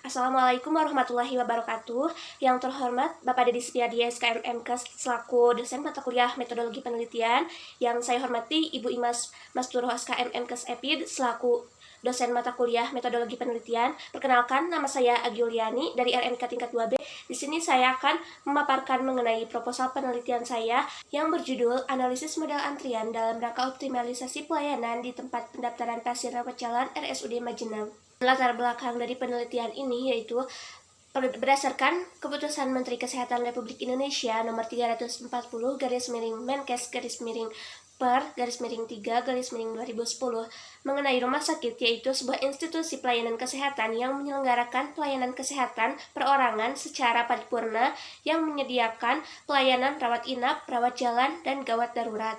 Assalamualaikum warahmatullahi wabarakatuh. Yang terhormat Bapak Deddy Setiadi SKM MKes selaku dosen mata kuliah metodologi penelitian. Yang saya hormati Ibu Imas Masturo SKM MKes EPID selaku dosen mata kuliah metodologi penelitian. Perkenalkan, nama saya Agiuliani dari RMK tingkat 2B. Di sini saya akan memaparkan mengenai proposal penelitian saya yang berjudul Analisis Model Antrian dalam Rangka Optimalisasi Pelayanan di Tempat Pendaftaran Pasien Rawat Jalan RSUD Majenang. Latar belakang dari penelitian ini yaitu berdasarkan Keputusan Menteri Kesehatan Republik Indonesia Nomor 340 Menkes Per 3/2010 mengenai rumah sakit, yaitu sebuah institusi pelayanan kesehatan yang menyelenggarakan pelayanan kesehatan perorangan secara paripurna yang menyediakan pelayanan rawat inap, rawat jalan, dan gawat darurat.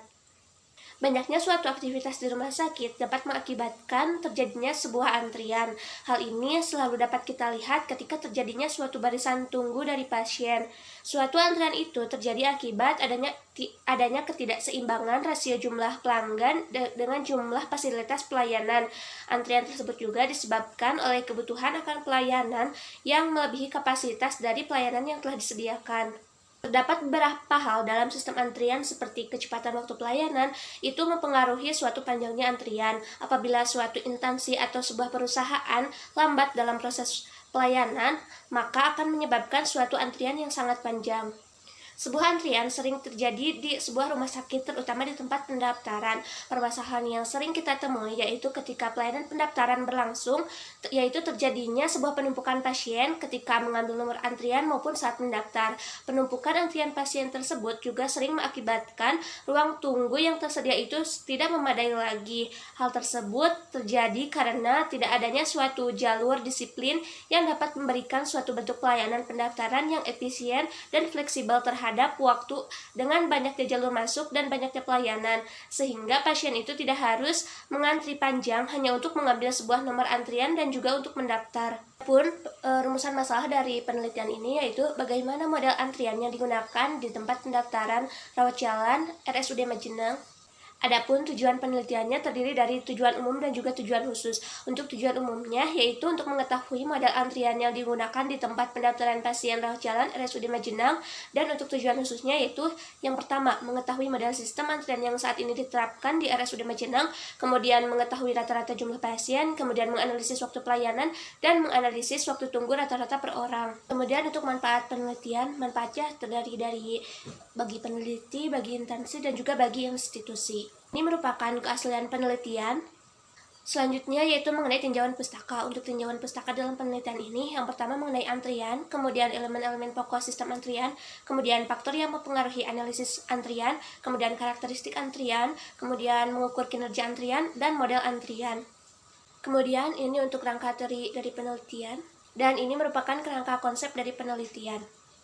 Banyaknya suatu aktivitas di rumah sakit dapat mengakibatkan terjadinya sebuah antrian. Hal ini selalu dapat kita lihat ketika terjadinya suatu barisan tunggu dari pasien. Suatu antrian itu terjadi akibat adanya ketidakseimbangan rasio jumlah pelanggan dengan jumlah fasilitas pelayanan. Antrian tersebut juga disebabkan oleh kebutuhan akan pelayanan yang melebihi kapasitas dari pelayanan yang telah disediakan. Terdapat beberapa hal dalam sistem antrian seperti kecepatan waktu pelayanan itu mempengaruhi suatu panjangnya antrian. Apabila suatu instansi atau sebuah perusahaan lambat dalam proses pelayanan, maka akan menyebabkan suatu antrian yang sangat panjang. Sebuah antrian sering terjadi di sebuah rumah sakit, terutama di tempat pendaftaran. Permasalahan yang sering kita temui yaitu ketika pelayanan pendaftaran berlangsung, yaitu terjadinya sebuah penumpukan pasien ketika mengambil nomor antrian maupun saat mendaftar. Penumpukan antrian pasien tersebut juga sering mengakibatkan ruang tunggu yang tersedia itu tidak memadai lagi. Hal tersebut terjadi karena tidak adanya suatu jalur disiplin yang dapat memberikan suatu bentuk pelayanan pendaftaran yang efisien dan fleksibel terhadap waktu dengan banyaknya jalur masuk dan banyaknya pelayanan, sehingga pasien itu tidak harus mengantri panjang hanya untuk mengambil sebuah nomor antrian dan juga untuk mendaftar. Rumusan masalah dari penelitian ini yaitu bagaimana model antrian yang digunakan di tempat pendaftaran rawat jalan RSUD Majenang. Adapun tujuan penelitiannya terdiri dari tujuan umum dan juga tujuan khusus. Untuk tujuan umumnya yaitu untuk mengetahui model antrian yang digunakan di tempat pendaftaran pasien rawat jalan RSUD Majenang, dan untuk tujuan khususnya yaitu yang pertama, mengetahui model sistem antrian yang saat ini diterapkan di RSUD Majenang, kemudian mengetahui rata-rata jumlah pasien, kemudian menganalisis waktu pelayanan, dan menganalisis waktu tunggu rata-rata per orang. Kemudian untuk manfaat penelitian, manfaatnya terdiri dari bagi peneliti, bagi instansi, dan juga bagi institusi. Ini merupakan keaslian penelitian. Selanjutnya yaitu mengenai tinjauan pustaka. Untuk tinjauan pustaka dalam penelitian ini, yang pertama mengenai antrian, kemudian elemen-elemen pokok sistem antrian, kemudian faktor yang mempengaruhi analisis antrian, kemudian karakteristik antrian, kemudian mengukur kinerja antrian, dan model antrian. Kemudian ini untuk rangka dari penelitian, dan ini merupakan kerangka konsep dari penelitian.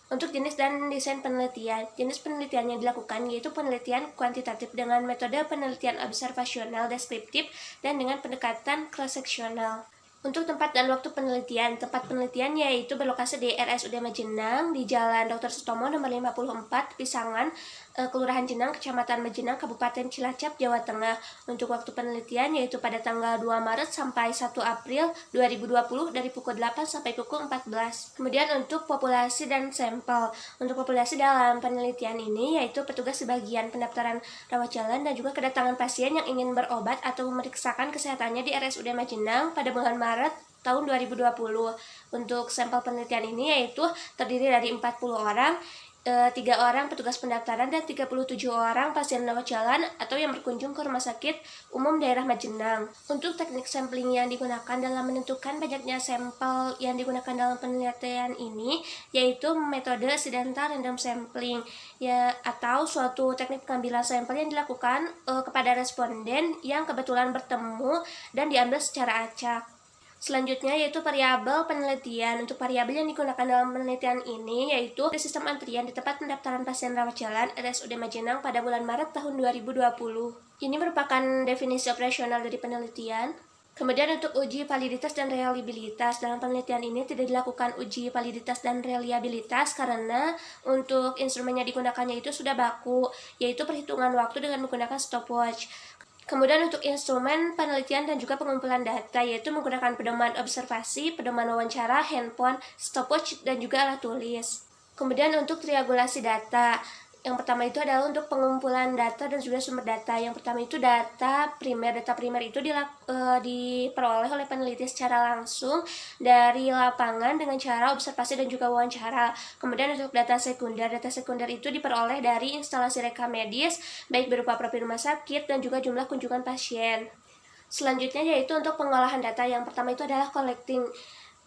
Untuk jenis dan desain penelitian, jenis penelitian yang dilakukan yaitu penelitian kuantitatif dengan metode penelitian observasional deskriptif dan dengan pendekatan cross-seksional. Untuk tempat dan waktu penelitian, tempat penelitian yaitu berlokasi di RSUD Majenang di Jalan Dr. Sutomo nomor 54, Pisangan, Kelurahan Jenang, Kecamatan Majenang, Kabupaten Cilacap, Jawa Tengah. Untuk waktu penelitian yaitu pada tanggal 2 Maret sampai 1 April 2020 dari pukul 8 sampai pukul 14. Kemudian untuk populasi dan sampel. Untuk populasi dalam penelitian ini yaitu petugas di bagian pendaftaran rawat jalan dan juga kedatangan pasien yang ingin berobat atau memeriksakan kesehatannya di RSUD Majenang pada bulan Maret tahun 2020. Untuk sampel penelitian ini yaitu terdiri dari 40 orang, 3 orang petugas pendaftaran dan 37 orang pasien rawat jalan atau yang berkunjung ke rumah sakit umum daerah Majenang. Untuk teknik sampling yang digunakan dalam menentukan banyaknya sampel yang digunakan dalam penelitian ini yaitu metode accidental random sampling atau suatu teknik pengambilan sampel yang dilakukan kepada responden yang kebetulan bertemu dan diambil secara acak. Selanjutnya yaitu variabel penelitian. Untuk variabel yang digunakan dalam penelitian ini yaitu sistem antrian di tempat pendaftaran pasien rawat jalan RSUD Majenang pada bulan Maret tahun 2020. Ini merupakan definisi operasional dari penelitian. Kemudian untuk uji validitas dan reliabilitas, dalam penelitian ini tidak dilakukan uji validitas dan reliabilitas karena untuk instrumen yang digunakannya itu sudah baku, yaitu perhitungan waktu dengan menggunakan stopwatch. Kemudian untuk instrumen penelitian dan juga pengumpulan data, yaitu menggunakan pedoman observasi, pedoman wawancara, handphone, stopwatch, dan juga alat tulis. Kemudian untuk triangulasi data, yang pertama itu adalah untuk pengumpulan data dan juga sumber data. Yang pertama itu data primer. Data primer itu diperoleh oleh peneliti secara langsung dari lapangan dengan cara observasi dan juga wawancara. Kemudian untuk data sekunder itu diperoleh dari instalasi rekam medis, baik berupa profil rumah sakit dan juga jumlah kunjungan pasien. Selanjutnya yaitu untuk pengolahan data. Yang pertama itu adalah collecting,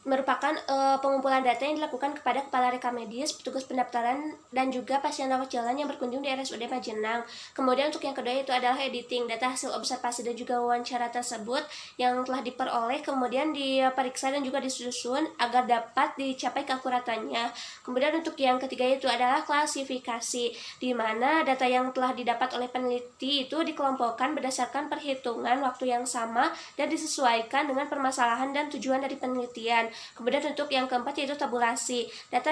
merupakan pengumpulan data yang dilakukan kepada kepala rekam medis, petugas pendaftaran, dan juga pasien rawat jalan yang berkunjung di RSUD Majenang. Kemudian untuk yang kedua itu adalah editing. Data hasil observasi dan juga wawancara tersebut yang telah diperoleh kemudian diperiksa dan juga disusun agar dapat dicapai keakuratannya. Kemudian untuk yang ketiga itu adalah klasifikasi, di mana data yang telah didapat oleh peneliti itu dikelompokkan berdasarkan perhitungan waktu yang sama dan disesuaikan dengan permasalahan dan tujuan dari penelitian. Kemudian untuk yang keempat yaitu tabulasi. Data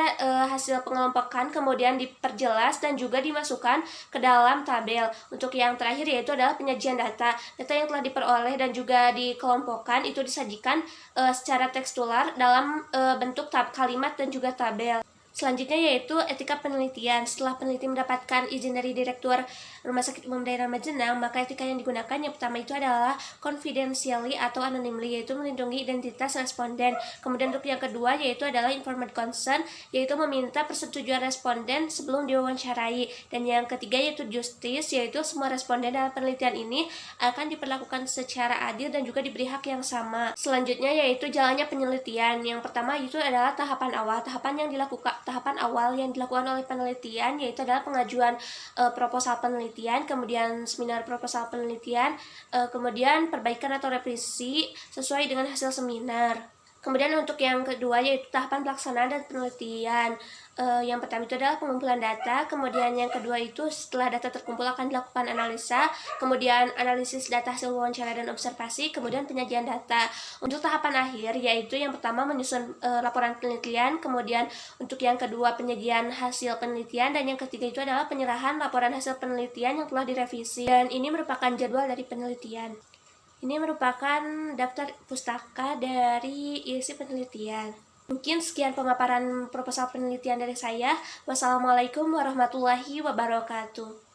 hasil pengelompokan kemudian diperjelas dan juga dimasukkan ke dalam tabel. Untuk yang terakhir yaitu adalah penyajian data. Data yang telah diperoleh dan juga dikelompokkan itu disajikan secara tekstual dalam bentuk kalimat dan juga tabel. Selanjutnya yaitu etika penelitian. Setelah peneliti mendapatkan izin dari Direktur Rumah Sakit Umum Daerah Majenang, maka etika yang digunakan yang pertama itu adalah confidentially atau anonymly, yaitu melindungi identitas responden. Kemudian untuk yang kedua yaitu adalah informed consent, yaitu meminta persetujuan responden sebelum diwawancarai. Dan yang ketiga yaitu justice, yaitu semua responden dalam penelitian ini akan diperlakukan secara adil dan juga diberi hak yang sama. Selanjutnya yaitu jalannya penelitian. Yang pertama itu adalah tahapan awal. Tahapan awal yang dilakukan oleh penelitian yaitu adalah pengajuan proposal penelitian, kemudian seminar proposal penelitian, kemudian perbaikan atau revisi sesuai dengan hasil seminar. Kemudian untuk yang kedua yaitu tahapan pelaksanaan dan penelitian. Yang pertama itu adalah pengumpulan data, kemudian yang kedua itu setelah data terkumpul akan dilakukan analisa, kemudian analisis data hasil wawancara dan observasi, kemudian penyajian data. Untuk tahapan akhir yaitu yang pertama menyusun laporan penelitian, kemudian untuk yang kedua penyajian hasil penelitian, dan yang ketiga itu adalah penyerahan laporan hasil penelitian yang telah direvisi. Dan ini merupakan jadwal dari penelitian. Ini merupakan daftar pustaka dari isi penelitian. Mungkin sekian pemaparan proposal penelitian dari saya. Wassalamualaikum warahmatullahi wabarakatuh.